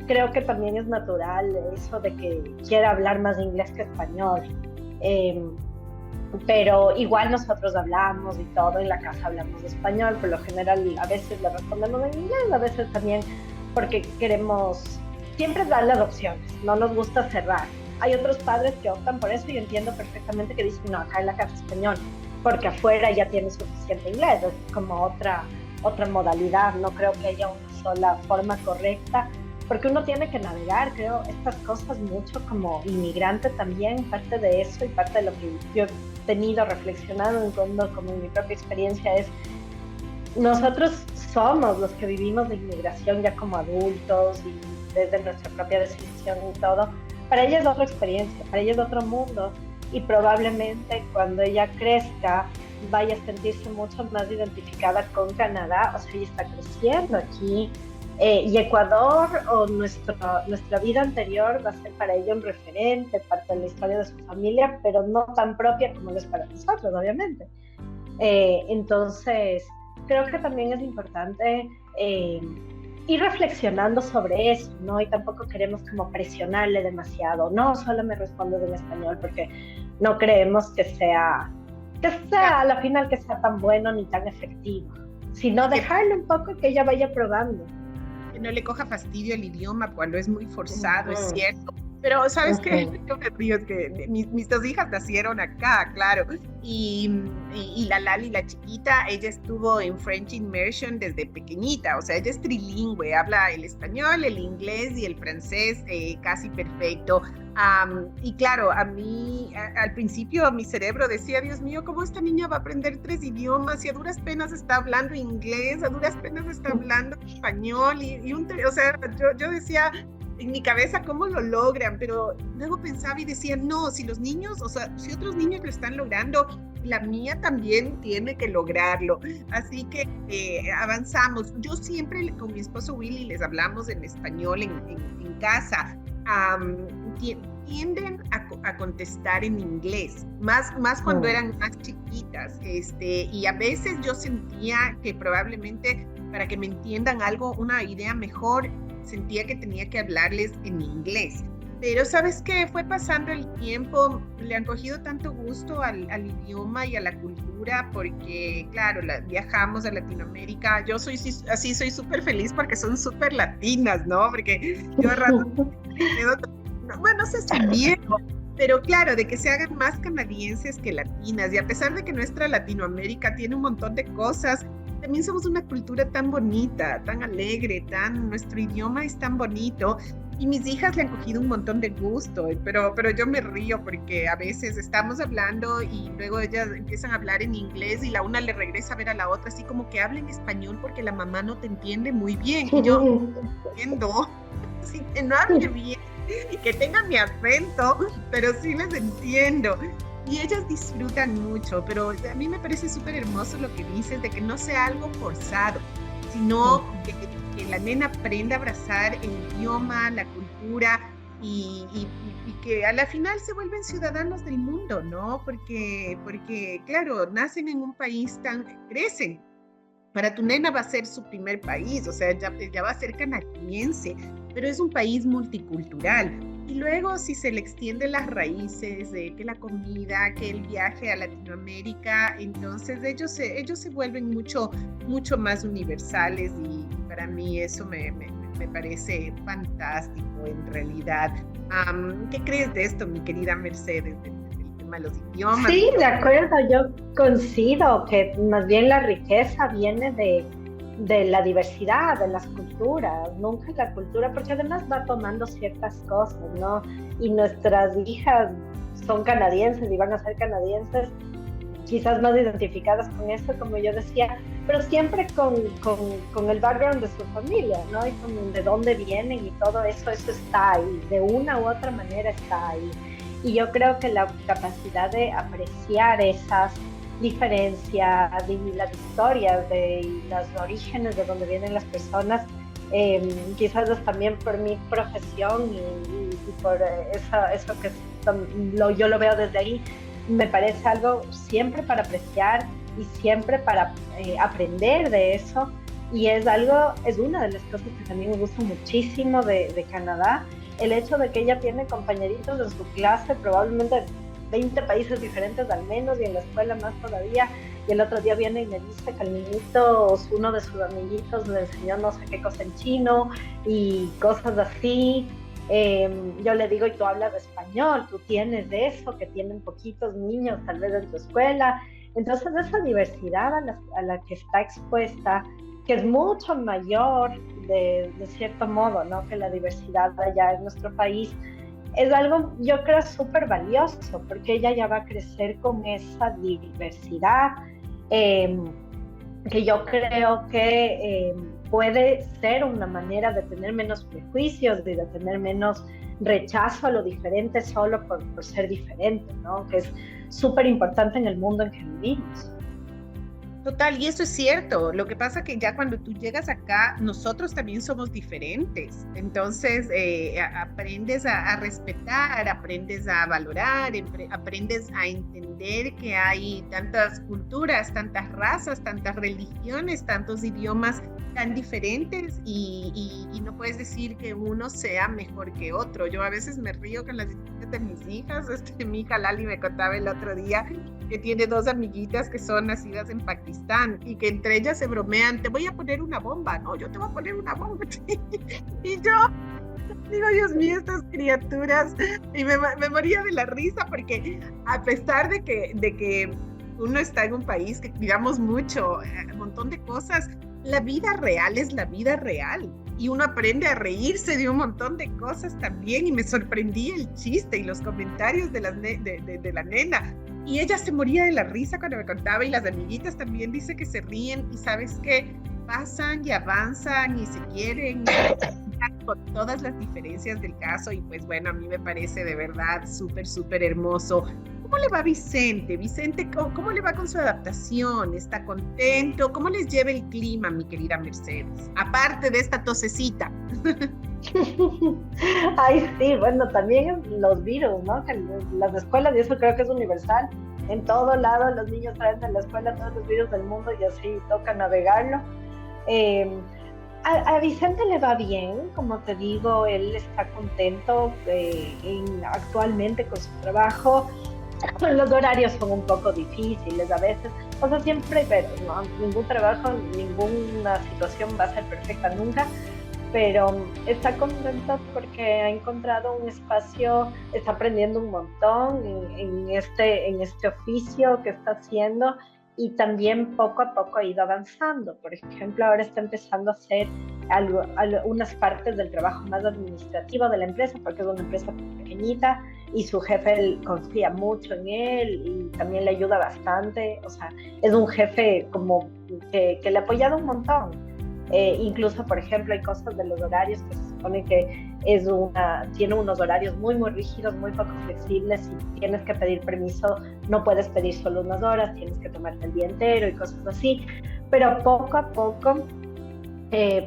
Speaker 2: creo que también es natural eso de que quiera hablar más inglés que español. Pero igual nosotros hablamos y todo, en la casa hablamos español, por lo general a veces le respondemos en inglés, a veces también porque queremos siempre dar las opciones, no nos gusta cerrar. Hay otros padres que optan por eso y entiendo perfectamente que dicen, no, acá en la casa español, porque afuera ya tiene suficiente inglés, es como otra modalidad, no creo que haya una sola forma correcta, porque uno tiene que navegar, creo, estas cosas mucho como inmigrante también, parte de eso y parte de lo que yo he tenido reflexionado como en mi propia experiencia es, nosotros somos los que vivimos de inmigración ya como adultos y desde nuestra propia decisión y todo, para ella es otra experiencia, para ella es otro mundo y probablemente cuando ella crezca vaya a sentirse mucho más identificada con Canadá, o sea, ella está creciendo aquí y Ecuador o nuestra vida anterior va a ser para ella un referente, parte de la historia de su familia, pero no tan propia como lo es para nosotros, obviamente. Entonces, creo que también es importante ir reflexionando sobre eso, ¿no? Y tampoco queremos como presionarle demasiado, no, solo me respondes en español, porque no creemos que sea a la final que sea tan bueno ni tan efectivo, sino dejarle un poco que ella vaya probando.
Speaker 1: Que no le coja fastidio el idioma cuando es muy forzado, es cierto. Pero, ¿sabes qué? Yo me río, es que mis dos hijas nacieron acá, claro. Y la Lali, la chiquita, ella estuvo en French Immersion desde pequeñita. O sea, ella es trilingüe, habla el español, el inglés y el francés casi perfecto. Y claro, a mí, al principio, mi cerebro decía, Dios mío, ¿cómo esta niña va a aprender 3 idiomas? Y a duras penas está hablando inglés, a duras penas está hablando español. O sea, yo decía en mi cabeza cómo lo logran, pero luego pensaba y decía, no, si los niños, o sea, si otros niños lo están logrando, la mía también tiene que lograrlo. Así que avanzamos. Yo siempre con mi esposo Willy les hablamos en español en casa. Tienden a contestar en inglés, más cuando eran más chiquitas, y a veces yo sentía que probablemente para que me entiendan algo, una idea mejor, sentía que tenía que hablarles en inglés. Pero ¿sabes qué? Fue pasando el tiempo, le han cogido tanto gusto al idioma y a la cultura, porque claro, viajamos a Latinoamérica. Yo soy súper feliz porque son súper latinas, ¿no? Porque yo a rato bueno, no sé si viejo, pero claro, de que se hagan más canadienses que latinas. Y a pesar de que nuestra Latinoamérica tiene un montón de cosas, también somos una cultura tan bonita, tan alegre, nuestro idioma es tan bonito. Y mis hijas le han cogido un montón de gusto, pero yo me río porque a veces estamos hablando y luego ellas empiezan a hablar en inglés y la una le regresa a ver a la otra así como que habla en español porque la mamá no te entiende muy bien. Y yo entiendo, sí, que no hable bien y que tenga mi acento, pero sí les entiendo. Y ellas disfrutan mucho, pero a mí me parece súper hermoso lo que dices de que no sea algo forzado, sino que la nena aprenda a abrazar el idioma, la cultura y que a la final se vuelven ciudadanos del mundo, ¿no? Porque claro, nacen en un país crecen. Para tu nena va a ser su primer país, o sea, ya va a ser canadiense. pero es un país multicultural. Y luego si se le extiende las raíces de que la comida, que el viaje a Latinoamérica, entonces ellos se vuelven mucho más universales y para mí eso me parece fantástico en realidad. ¿Qué crees de esto, mi querida Mercedes, del tema de los idiomas?
Speaker 2: Sí, de acuerdo, yo coincido que más bien la riqueza viene de la diversidad, de las culturas, nunca la cultura, porque además va tomando ciertas cosas, ¿no? Y nuestras hijas son canadienses y van a ser canadienses, quizás más identificadas con esto, como yo decía, pero siempre con el background de su familia, ¿no? Y con de dónde vienen y todo eso está ahí, de una u otra manera está ahí. Y yo creo que la capacidad de apreciar esas diferencias y las historias de los orígenes de donde vienen las personas, quizás es también por mi profesión y por eso que yo lo veo desde ahí, me parece algo siempre para apreciar y siempre para aprender de eso, y es una de las cosas que también me gusta muchísimo de Canadá, el hecho de que ella tiene compañeritos en su clase, probablemente 20 países diferentes al menos, y en la escuela más todavía, y el otro día viene y me dice que al niñito, uno de sus amiguitos le enseñó no sé qué cosa en chino y cosas así. Yo le digo, y tú hablas español, tú tienes de eso, que tienen poquitos niños tal vez en tu escuela. Entonces esa diversidad a la que está expuesta, que es mucho mayor de cierto modo, ¿no?, que la diversidad allá en nuestro país, es algo, yo creo, súper valioso, porque ella ya va a crecer con esa diversidad, que yo creo que puede ser una manera de tener menos prejuicios y de tener menos rechazo a lo diferente solo por ser diferente, ¿no? Que es súper importante en el mundo en que vivimos.
Speaker 1: Total, y eso es cierto. Lo que pasa que ya cuando tú llegas acá, nosotros también somos diferentes. Entonces, aprendes a respetar, aprendes a valorar, aprendes a entender que hay tantas culturas, tantas razas, tantas religiones, tantos idiomas tan diferentes y no puedes decir que uno sea mejor que otro. Yo a veces me río con las historias de mis hijas. Mi hija Lali me contaba el otro día que tiene 2 amiguitas que son nacidas en Pakistán y que entre ellas se bromean, te voy a poner una bomba, no, yo te voy a poner una bomba. Y yo digo, Dios mío, estas criaturas, y me moría de la risa porque a pesar de que uno está en un país que cuidamos mucho, un montón de cosas, la vida real es la vida real. Y uno aprende a reírse de un montón de cosas también, y me sorprendía el chiste y los comentarios de la nena. Y ella se moría de la risa cuando me contaba, y las amiguitas también dice que se ríen, y sabes qué, pasan y avanzan y se quieren con todas las diferencias del caso. Y pues bueno, a mí me parece de verdad súper, súper hermoso. ¿Cómo le va a Vicente? Vicente, ¿cómo le va con su adaptación? ¿Está contento? ¿Cómo les lleva el clima, mi querida Mercedes? Aparte de esta tosecita.
Speaker 2: Ay, sí, bueno, también los virus, ¿no? Que las escuelas, y eso creo que es universal. En todo lado los niños traen de la escuela todos los virus del mundo y así toca navegarlo. A Vicente le va bien, como te digo, él está contento actualmente con su trabajo. Los horarios son un poco difíciles a veces, o sea, siempre, pero no, ningún trabajo, ninguna situación va a ser perfecta nunca, pero está contento porque ha encontrado un espacio, está aprendiendo un montón en este oficio que está haciendo, y también poco a poco ha ido avanzando. Por ejemplo, ahora está empezando a hacer unas partes del trabajo más administrativo de la empresa, porque es una empresa pequeñita y su jefe confía mucho en él y también le ayuda bastante. O sea, es un jefe como que le ha apoyado un montón. Incluso, por ejemplo, hay cosas de los horarios que se supone que tiene unos horarios muy, muy rígidos, muy poco flexibles, y tienes que pedir permiso, no puedes pedir solo unas horas, tienes que tomarte el día entero y cosas así. Pero poco a poco,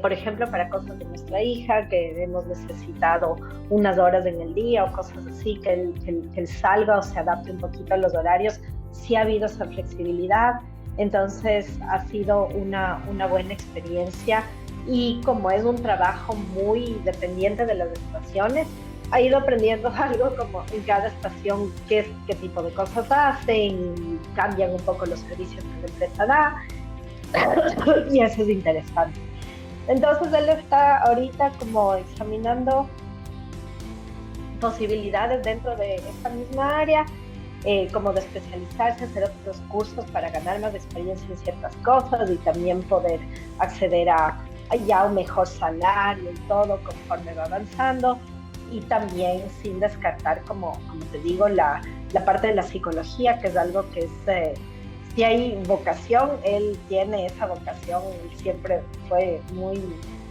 Speaker 2: por ejemplo, para cosas de nuestra hija, que hemos necesitado unas horas en el día o cosas así, que él salga o se adapte un poquito a los horarios, sí ha habido esa flexibilidad. Entonces ha sido una buena experiencia y como es un trabajo muy dependiente de las estaciones, ha ido aprendiendo algo como en cada estación qué tipo de cosas hacen, cambian un poco los servicios que la empresa da y eso es interesante. Entonces él está ahorita como examinando posibilidades dentro de esta misma área, como de especializarse, hacer otros cursos para ganar más experiencia en ciertas cosas y también poder acceder a ya un mejor salario y todo conforme va avanzando. Y también sin descartar, como te digo, la parte de la psicología, que es algo que es, si hay vocación, él tiene esa vocación y siempre fue muy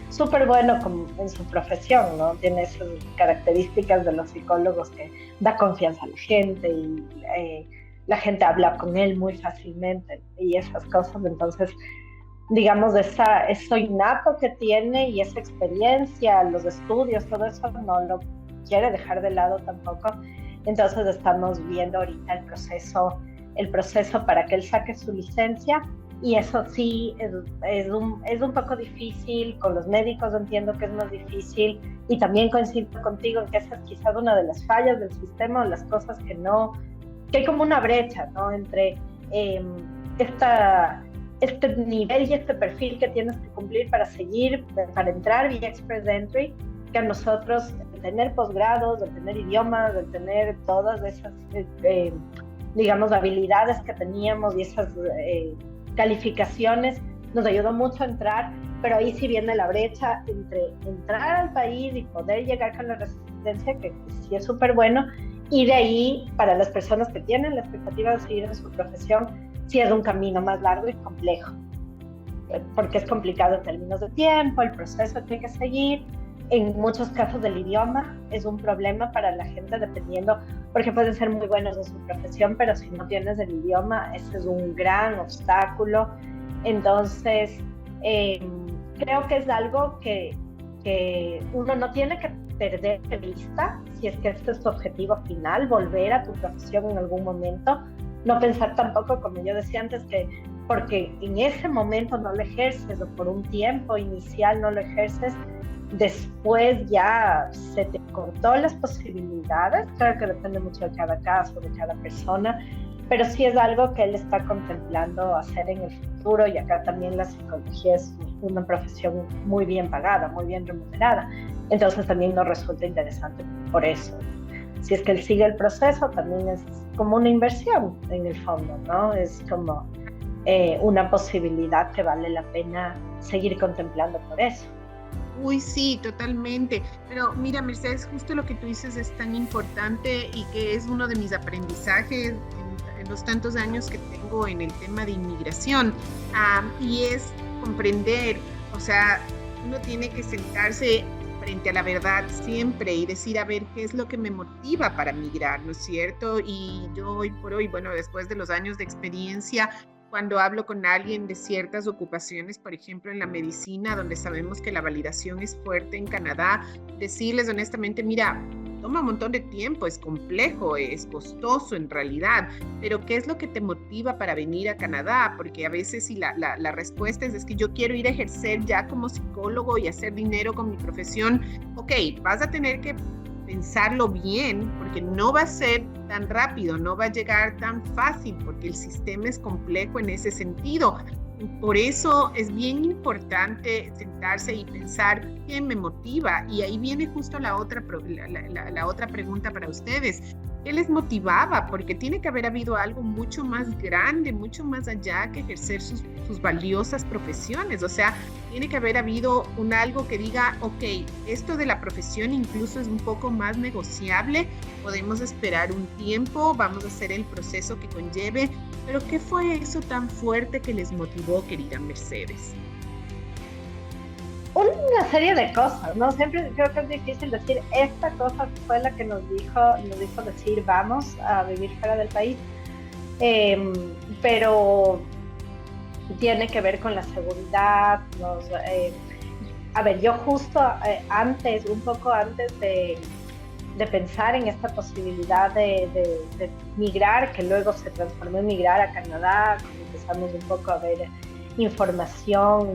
Speaker 2: súper bueno en su profesión, ¿no? Tiene esas características de los psicólogos que da confianza a la gente y la gente habla con él muy fácilmente y esas cosas. Entonces, digamos, eso innato que tiene y esa experiencia, los estudios, todo eso no lo quiere dejar de lado tampoco. Entonces estamos viendo ahorita el proceso para que él saque su licencia, y eso sí es un poco difícil. Con los médicos entiendo que es más difícil, y también coincido contigo en que esa es quizás una de las fallas del sistema, o las cosas que hay como una brecha, ¿no? Entre este nivel y este perfil que tienes que cumplir para entrar vía Express Entry, que a nosotros, de tener posgrados, de tener idiomas, de tener todas esas, digamos, habilidades que teníamos y esas calificaciones, nos ayudó mucho a entrar, pero ahí sí viene la brecha entre entrar al país y poder llegar con la residencia, que sí es súper bueno, y de ahí, para las personas que tienen la expectativa de seguir en su profesión, sí es un camino más largo y complejo, porque es complicado en términos de tiempo, el proceso que hay que seguir. En muchos casos el idioma es un problema para la gente, dependiendo, porque pueden ser muy buenos en su profesión, pero si no tienes el idioma, ese es un gran obstáculo. Entonces, creo que es algo que uno no tiene que perder de vista, si es que este es tu objetivo final, volver a tu profesión en algún momento. No pensar tampoco, como yo decía antes, que porque en ese momento no lo ejerces, o por un tiempo inicial no lo ejerces, después ya se te cortó las posibilidades. Claro que depende mucho de cada caso, de cada persona, pero sí es algo que él está contemplando hacer en el futuro. Y acá también la psicología es una profesión muy bien pagada, muy bien remunerada, entonces también nos resulta interesante por eso. Si es que él sigue el proceso, también es como una inversión en el fondo, ¿no? Es como una posibilidad que vale la pena seguir contemplando por eso.
Speaker 1: Uy, sí, totalmente. Pero mira, Mercedes, justo lo que tú dices es tan importante y que es uno de mis aprendizajes en los tantos años que tengo en el tema de inmigración, y es comprender, o sea, uno tiene que sentarse frente a la verdad siempre y decir, a ver, ¿qué es lo que me motiva para migrar? ¿No es cierto? Y yo hoy por hoy, bueno, después de los años de experiencia, cuando hablo con alguien de ciertas ocupaciones, por ejemplo, en la medicina, donde sabemos que la validación es fuerte en Canadá, decirles honestamente, mira, toma un montón de tiempo, es complejo, es costoso en realidad, pero ¿qué es lo que te motiva para venir a Canadá? Porque a veces si la respuesta es que yo quiero ir a ejercer ya como psicólogo y hacer dinero con mi profesión, ok, vas a tener que pensarlo bien, porque no va a ser tan rápido, no va a llegar tan fácil, porque el sistema es complejo en ese sentido. Por eso es bien importante sentarse y pensar qué me motiva. Y ahí viene justo la otra pregunta para ustedes. ¿Qué les motivaba? Porque tiene que haber habido algo mucho más grande, mucho más allá que ejercer sus valiosas profesiones. O sea, tiene que haber habido algo que diga, ok, esto de la profesión incluso es un poco más negociable, podemos esperar un tiempo, vamos a hacer el proceso que conlleve. Pero ¿qué fue eso tan fuerte que les motivó, querida Mercedes?
Speaker 2: Una serie de cosas, ¿no? Siempre creo que es difícil decir, esta cosa fue la que nos hizo decir, vamos a vivir fuera del país. Pero tiene que ver con la seguridad. A ver, yo justo un poco antes de pensar en esta posibilidad de migrar, que luego se transformó en migrar a Canadá, cuando empezamos un poco a ver información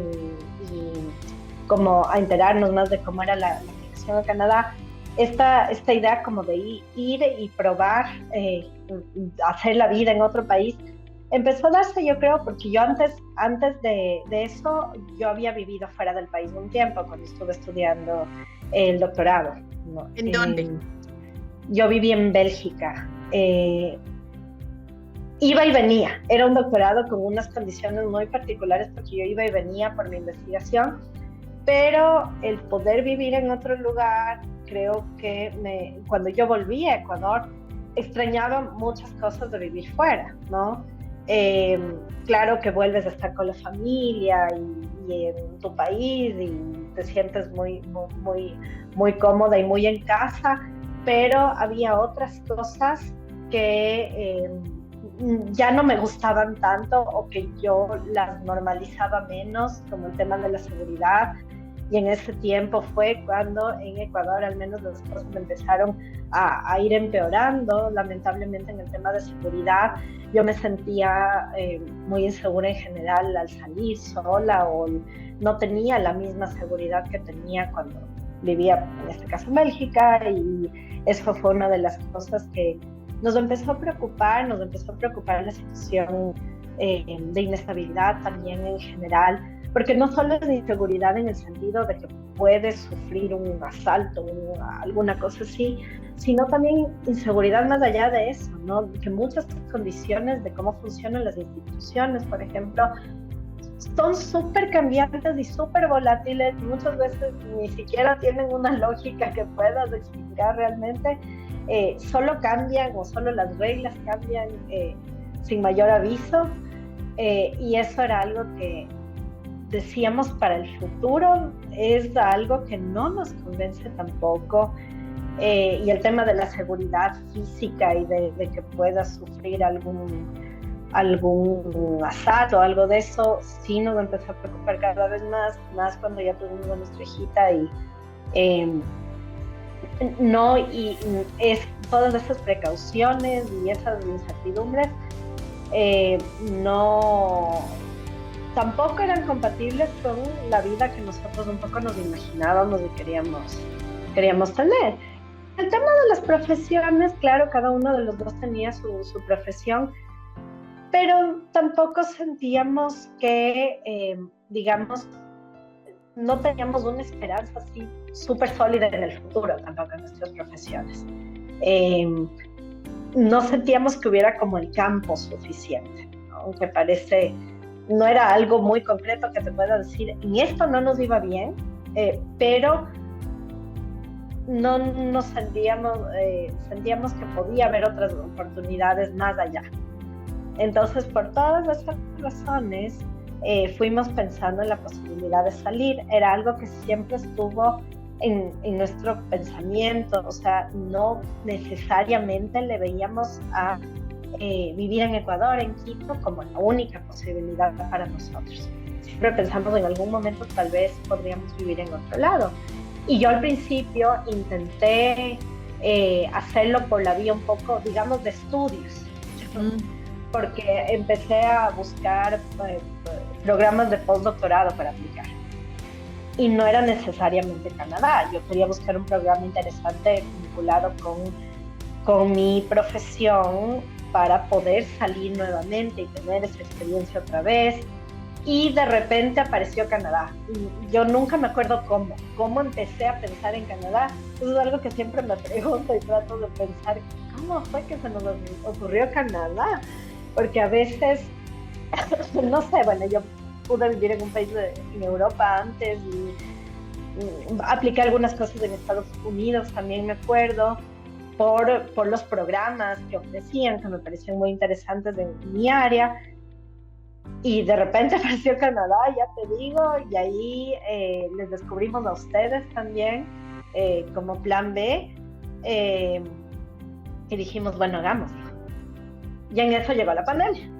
Speaker 2: y como a enterarnos más de cómo era la migración a Canadá, esta idea como de ir y probar, hacer la vida en otro país, empezó a darse, yo creo, porque yo antes de eso, yo había vivido fuera del país un tiempo cuando estuve estudiando el doctorado, ¿no?
Speaker 1: ¿En dónde?
Speaker 2: Yo viví en Bélgica. Iba y venía, era un doctorado con unas condiciones muy particulares porque yo iba y venía por mi investigación, pero el poder vivir en otro lugar, creo que cuando yo volví a Ecuador, extrañaba muchas cosas de vivir fuera, ¿no? Claro que vuelves a estar con la familia y en tu país y te sientes muy, muy, muy cómoda y muy en casa, pero había otras cosas que ya no me gustaban tanto o que yo las normalizaba menos, como el tema de la seguridad. Y en ese tiempo fue cuando en Ecuador al menos las cosas empezaron a ir empeorando, lamentablemente en el tema de seguridad. Yo me sentía muy insegura en general al salir sola o no tenía la misma seguridad que tenía cuando vivía, en este caso en Bélgica, y eso fue una de las cosas que nos empezó a preocupar la situación de inestabilidad también en general, porque no solo es inseguridad en el sentido de que puedes sufrir un asalto o alguna cosa así, sino también inseguridad más allá de eso, ¿no? Que muchas condiciones de cómo funcionan las instituciones, por ejemplo, son súper cambiantes y súper volátiles, muchas veces ni siquiera tienen una lógica que puedas explicar realmente, solo cambian o solo las reglas cambian sin mayor aviso, y eso era algo que decíamos para el futuro, es algo que no nos convence tampoco, y el tema de la seguridad física y de que puedas sufrir algún asalto o algo de eso, sí nos empezó a preocupar cada vez más cuando ya tuvimos a nuestra hijita y todas esas precauciones y esas incertidumbres tampoco eran compatibles con la vida que nosotros un poco nos imaginábamos y queríamos tener. El tema de las profesiones, claro, cada uno de los dos tenía su profesión, pero tampoco sentíamos que, digamos, no teníamos una esperanza así súper sólida en el futuro, tampoco en nuestras profesiones. No sentíamos que hubiera como el campo suficiente, ¿no? Aunque parece, no era algo muy concreto que te pueda decir, en esto no nos iba bien, pero no nos sentíamos que podía haber otras oportunidades más allá. Entonces, por todas esas razones, fuimos pensando en la posibilidad de salir. Era algo que siempre estuvo en nuestro pensamiento, o sea, no necesariamente le veíamos a vivir en Ecuador, en Quito, como la única posibilidad para nosotros. Siempre pensamos en algún momento tal vez podríamos vivir en otro lado. Y yo al principio intenté hacerlo por la vía un poco, digamos, de estudios. Porque empecé a buscar programas de postdoctorado para aplicar. Y no era necesariamente Canadá. Yo quería buscar un programa interesante vinculado con mi profesión para poder salir nuevamente y tener esa experiencia otra vez. Y de repente apareció Canadá. Y yo nunca me acuerdo cómo empecé a pensar en Canadá. Eso es algo que siempre me pregunto y trato de pensar, ¿cómo fue que se nos ocurrió Canadá? Porque a veces, no sé, bueno, yo pude vivir en un país en Europa antes y apliqué algunas cosas en Estados Unidos, también me acuerdo, por los programas que ofrecían, que me parecían muy interesantes en mi área. Y de repente apareció Canadá, ya te digo, y ahí les descubrimos a ustedes también como plan B, y dijimos, bueno, hagámoslo. Y en eso llegó la pandemia.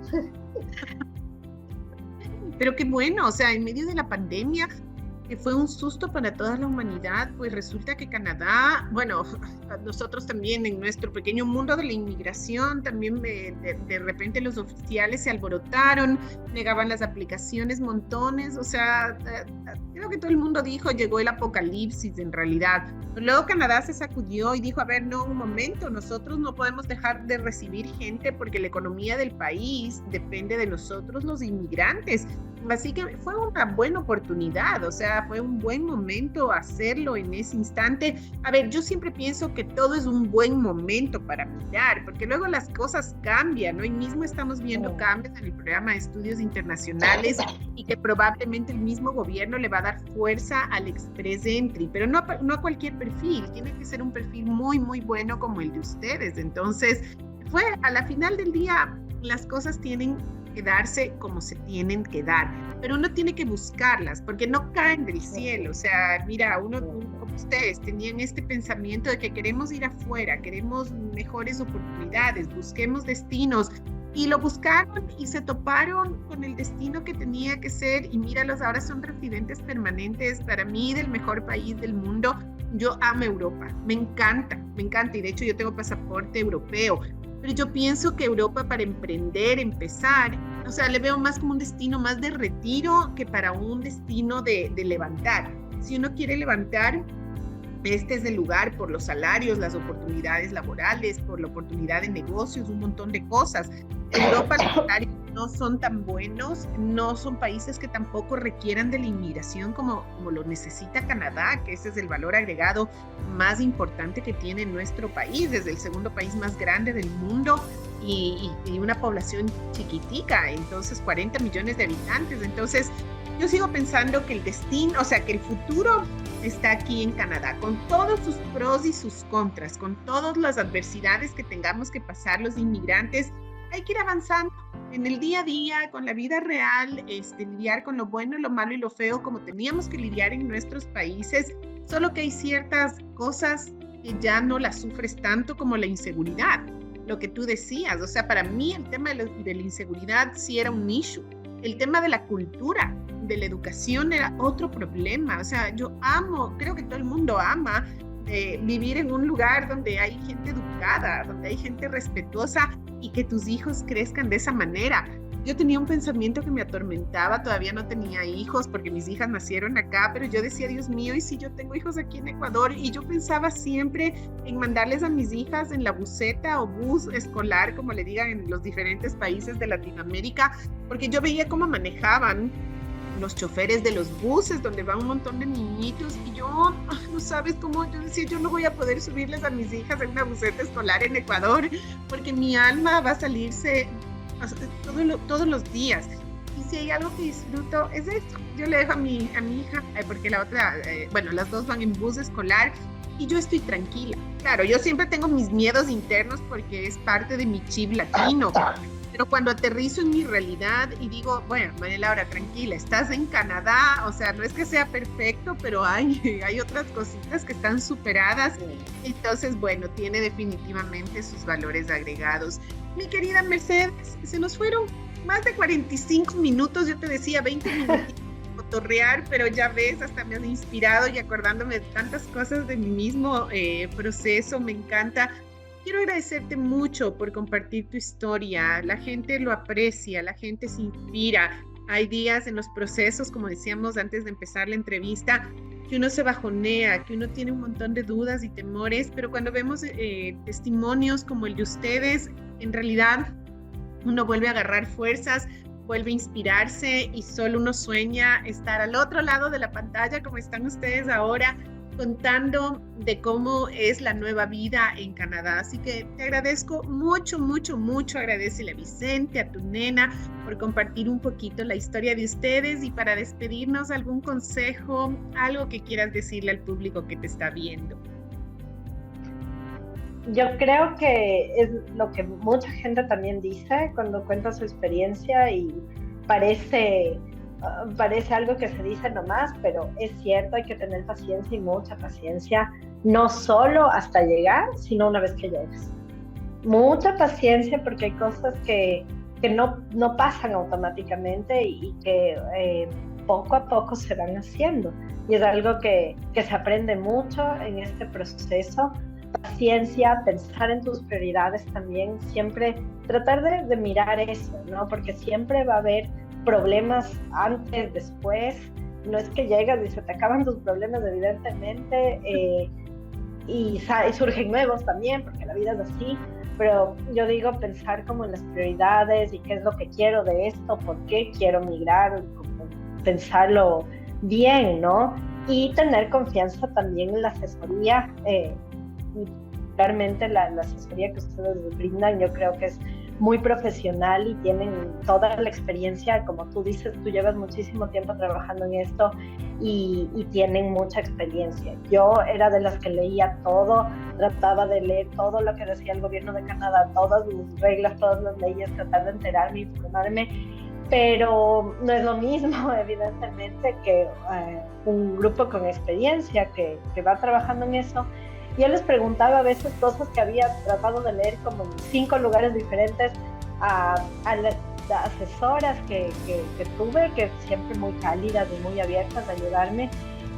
Speaker 1: Pero qué bueno, o sea, en medio de la pandemia que fue un susto para toda la humanidad, pues resulta que Canadá, bueno, nosotros también en nuestro pequeño mundo de la inmigración, también de repente los oficiales se alborotaron, negaban las aplicaciones montones, o sea, creo que todo el mundo dijo, llegó el apocalipsis en realidad. Pero luego Canadá se sacudió y dijo, a ver, no, un momento, nosotros no podemos dejar de recibir gente porque la economía del país depende de nosotros los inmigrantes. Así que fue una buena oportunidad, o sea, fue un buen momento hacerlo en ese instante. A ver, yo siempre pienso que todo es un buen momento para mirar, porque luego las cosas cambian, ¿no? Hoy mismo estamos viendo cambios en el programa de estudios internacionales y que probablemente el mismo gobierno le va a dar fuerza al Express Entry, pero no a cualquier perfil, tiene que ser un perfil muy, muy bueno como el de ustedes. Entonces, a la final del día, las cosas tienen que darse como se tienen que dar, pero uno tiene que buscarlas porque no caen del cielo. O sea, mira, uno como ustedes tenían este pensamiento de que queremos ir afuera, queremos mejores oportunidades, busquemos destinos, y lo buscaron y se toparon con el destino que tenía que ser, y míralos, ahora son residentes permanentes para mí del mejor país del mundo. Yo amo Europa, me encanta, y de hecho yo tengo pasaporte europeo. Pero yo pienso que Europa para emprender, empezar, o sea, le veo más como un destino más de retiro que para un destino de levantar. Si uno quiere levantar, este es el lugar por los salarios, las oportunidades laborales, por la oportunidad de negocios, un montón de cosas. En Europa los salarios no son tan buenos, no son países que tampoco requieran de la inmigración como lo necesita Canadá, que ese es el valor agregado más importante que tiene nuestro país. Es el segundo país más grande del mundo y una población chiquitica, entonces 40 millones de habitantes. Entonces yo sigo pensando que el destino, o sea, que el futuro está aquí en Canadá, con todos sus pros y sus contras, con todas las adversidades que tengamos que pasar los inmigrantes. Hay que ir avanzando en el día a día, con la vida real, lidiar con lo bueno, lo malo y lo feo, como teníamos que lidiar en nuestros países, solo que hay ciertas cosas que ya no las sufres tanto, como la inseguridad, lo que tú decías. O sea, para mí el tema de la inseguridad sí era un issue. El tema de la cultura, de la educación era otro problema. O sea, yo amo, creo que todo el mundo ama vivir en un lugar donde hay gente educada, donde hay gente respetuosa y que tus hijos crezcan de esa manera. Yo tenía un pensamiento que me atormentaba, todavía no tenía hijos porque mis hijas nacieron acá, pero yo decía, Dios mío, ¿y si yo tengo hijos aquí en Ecuador? Y yo pensaba siempre en mandarles a mis hijas en la buseta o bus escolar, como le digan en los diferentes países de Latinoamérica, porque yo veía cómo manejaban los choferes de los buses donde van un montón de niñitos, y yo, no sabes cómo, yo decía, yo no voy a poder subirles a mis hijas en una buseta escolar en Ecuador, porque mi alma va a salirse todos los días. Y si hay algo que disfruto es esto. Yo le dejo a mi hija, porque la otra, bueno, las dos van en bus escolar y yo estoy tranquila. Claro, yo siempre tengo mis miedos internos porque es parte de mi chip latino. Pero cuando aterrizo en mi realidad y digo, bueno, María Laura, tranquila, estás en Canadá, o sea, no es que sea perfecto, pero hay otras cositas que están superadas. Entonces, bueno, tiene definitivamente sus valores agregados. Mi querida Mercedes, se nos fueron más de 45 minutos, yo te decía 20 minutos cotorrear, pero ya ves, hasta me has inspirado y acordándome de tantas cosas de mi mismo proceso. Me encanta. Quiero agradecerte mucho por compartir tu historia. La gente lo aprecia, la gente se inspira. Hay días en los procesos, como decíamos antes de empezar la entrevista, que uno se bajonea, que uno tiene un montón de dudas y temores, pero cuando vemos testimonios como el de ustedes, en realidad uno vuelve a agarrar fuerzas, vuelve a inspirarse y solo uno sueña estar al otro lado de la pantalla como están ustedes ahora, contando de cómo es la nueva vida en Canadá. Así que te agradezco mucho, mucho, mucho. Agradecele a Vicente, a tu nena, por compartir un poquito la historia de ustedes. Y para despedirnos, algún consejo, algo que quieras decirle al público que te está viendo.
Speaker 2: Yo creo que es lo que mucha gente también dice cuando cuenta su experiencia y parece algo que se dice nomás, pero es cierto, hay que tener paciencia y mucha paciencia, no solo hasta llegar, sino una vez que llegas. Mucha paciencia, porque hay cosas que no pasan automáticamente y que poco a poco se van haciendo. Y es algo que se aprende mucho en este proceso. Paciencia, pensar en tus prioridades también, siempre tratar de mirar eso, ¿no? Porque siempre va a haber problemas antes, después. No es que llegas y se te acaban tus problemas, evidentemente, y surgen nuevos también, porque la vida es así. Pero yo digo pensar como en las prioridades y qué es lo que quiero de esto, por qué quiero migrar, pensarlo bien, ¿no? Y tener confianza también en la asesoría. Realmente la asesoría que ustedes brindan, yo creo que es muy profesional y tienen toda la experiencia, como tú dices, tú llevas muchísimo tiempo trabajando en esto y tienen mucha experiencia. Yo era de las que leía todo, trataba de leer todo lo que decía el gobierno de Canadá, todas las reglas, todas las leyes, tratar de enterarme, informarme, pero no es lo mismo, evidentemente, que un grupo con experiencia que va trabajando en eso. Yo les preguntaba a veces cosas que había tratado de leer como en 5 lugares diferentes a las asesoras que tuve, que siempre muy cálidas y muy abiertas a ayudarme,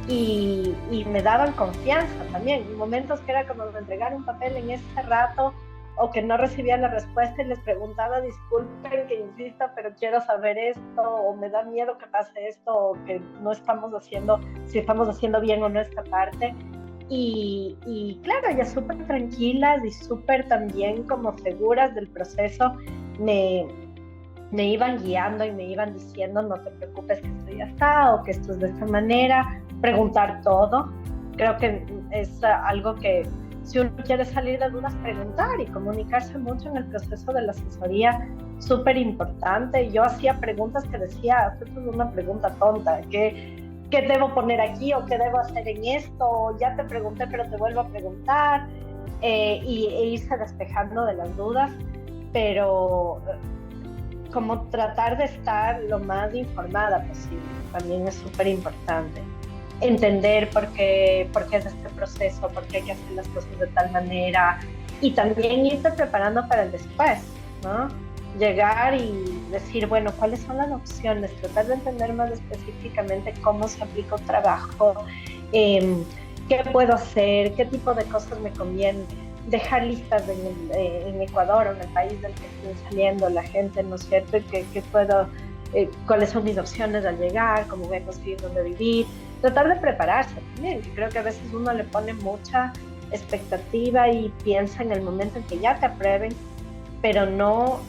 Speaker 2: y me daban confianza también. En momentos que era como entregar un papel en ese rato o que no recibía la respuesta y les preguntaba, disculpen que insista, pero quiero saber esto, o me da miedo que pase esto, o que no estamos haciendo, si estamos haciendo bien o no esta parte. Y claro, ellas súper tranquilas y súper también como seguras del proceso me iban guiando y me iban diciendo, no te preocupes que esto ya está, o que esto es de esta manera, preguntar todo. Creo que es algo que si uno quiere salir de dudas, preguntar y comunicarse mucho en el proceso de la asesoría, súper importante. Yo hacía preguntas que decía, esto es una pregunta tonta, ¿qué debo poner aquí o qué debo hacer en esto? Ya te pregunté, pero te vuelvo a preguntar, e irse despejando de las dudas, pero como tratar de estar lo más informada posible, también es súper importante. Entender por qué es este proceso, por qué hay que hacer las cosas de tal manera, y también irte preparando para el después, ¿no? Llegar y decir, bueno, ¿cuáles son las opciones? Tratar de entender más específicamente cómo se aplica un trabajo, qué puedo hacer, qué tipo de cosas me conviene, dejar listas en Ecuador o en el país del que estoy saliendo, la gente, ¿no es cierto? ¿Qué puedo, cuáles son mis opciones al llegar, cómo voy a conseguir dónde vivir? Tratar de prepararse también, que creo que a veces uno le pone mucha expectativa y piensa en el momento en que ya te aprueben, pero no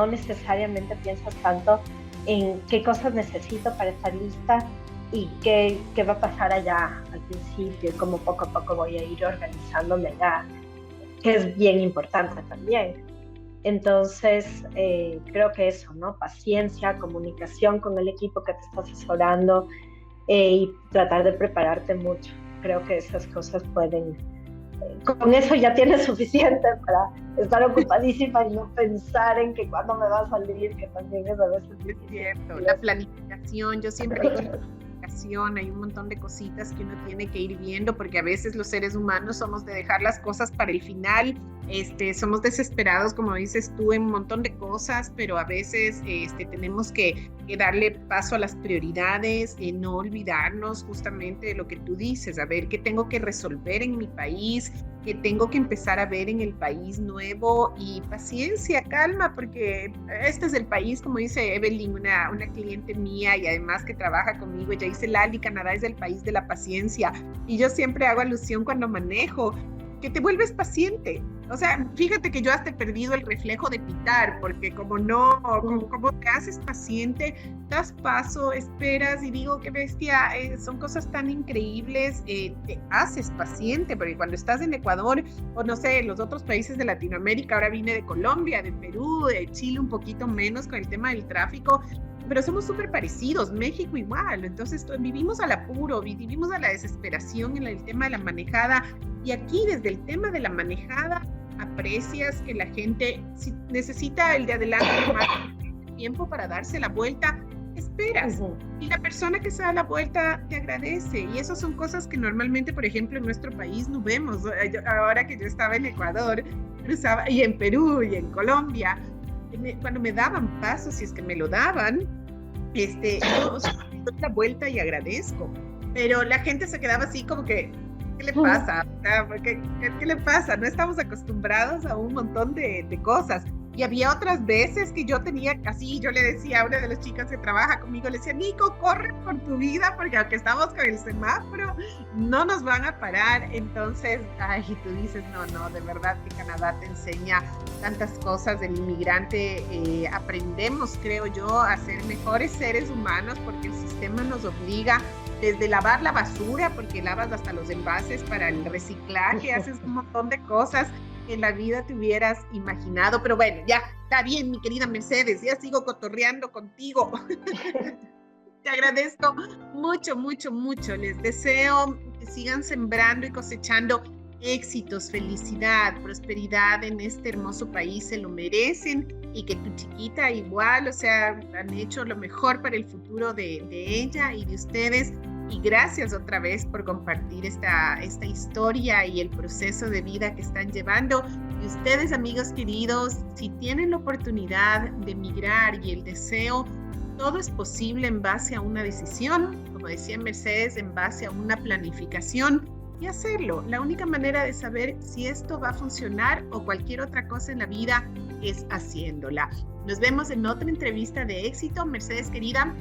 Speaker 2: necesariamente piensas tanto en qué cosas necesito para estar lista y qué va a pasar allá al principio, y cómo poco a poco voy a ir organizándome allá, que es bien importante también. Entonces, creo que eso, ¿no? Paciencia, comunicación con el equipo que te está asesorando, y tratar de prepararte mucho. Creo que esas cosas pueden... con eso ya tienes suficiente para estar ocupadísima y no pensar en que cuándo me va a salir, que también es a veces
Speaker 1: difícil. Es cierto, la planificación, yo siempre digo hay un montón de cositas que uno tiene que ir viendo, porque a veces los seres humanos somos de dejar las cosas para el final, somos desesperados, como dices tú, en un montón de cosas, pero a veces tenemos que darle paso a las prioridades, no olvidarnos justamente de lo que tú dices, a ver qué tengo que resolver en mi país, qué tengo que empezar a ver en el país nuevo, y paciencia, calma, porque este es el país, como dice Evelyn, una cliente mía y además que trabaja conmigo, ella dice, Lali, Canadá es el país de la paciencia, y yo siempre hago alusión cuando manejo, que te vuelves paciente. O sea, fíjate que yo hasta he perdido el reflejo de pitar, porque como te haces paciente, das paso, esperas, y digo, qué bestia, son cosas tan increíbles, te haces paciente, porque cuando estás en Ecuador, o no sé, los otros países de Latinoamérica, ahora vine de Colombia, de Perú, de Chile un poquito menos con el tema del tráfico, pero somos súper parecidos, México igual, entonces vivimos al apuro, vivimos a la desesperación en el tema de la manejada, y aquí desde el tema de la manejada aprecias que la gente, si necesita el de adelante más tiempo para darse la vuelta, esperas, y la persona que se da la vuelta te agradece, y esas son cosas que normalmente, por ejemplo, en nuestro país no vemos. Ahora que yo estaba en Ecuador, cruzaba, y en Perú y en Colombia, cuando me daban paso, si es que me lo daban, yo doy la vuelta y agradezco. Pero la gente se quedaba así como que, ¿qué le pasa? ¿Qué le pasa? No estamos acostumbrados a un montón de cosas. Y había otras veces que yo tenía así, yo le decía a una de las chicas que trabaja conmigo, le decía, Nico, corre por tu vida, porque aunque estamos con el semáforo, no nos van a parar. Entonces, ay, tú dices, no, de verdad que Canadá te enseña tantas cosas del inmigrante. Aprendemos, creo yo, a ser mejores seres humanos, porque el sistema nos obliga desde lavar la basura, porque lavas hasta los envases para el reciclaje, haces un montón de cosas que en la vida te hubieras imaginado. Pero bueno, ya, está bien, mi querida Mercedes, ya sigo cotorreando contigo. Te agradezco mucho, mucho, mucho. Les deseo que sigan sembrando y cosechando éxitos, felicidad, prosperidad en este hermoso país, se lo merecen, y que tu chiquita igual, o sea, han hecho lo mejor para el futuro de ella y de ustedes. Y gracias otra vez por compartir esta historia y el proceso de vida que están llevando. Y ustedes, amigos queridos, si tienen la oportunidad de emigrar y el deseo, todo es posible en base a una decisión, como decía Mercedes, en base a una planificación, y hacerlo. La única manera de saber si esto va a funcionar o cualquier otra cosa en la vida es haciéndola. Nos vemos en otra entrevista de éxito. Mercedes, querida,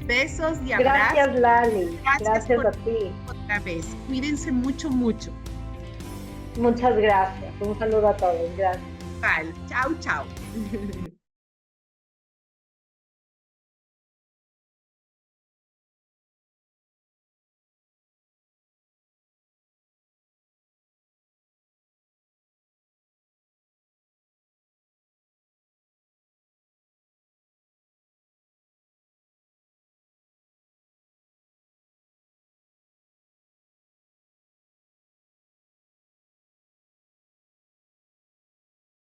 Speaker 1: besos y abrazos.
Speaker 2: Gracias, Lali. Gracias a ti.
Speaker 1: Otra vez. Cuídense mucho, mucho.
Speaker 2: Muchas gracias. Un saludo a todos. Gracias.
Speaker 1: Vale. Chao, chao.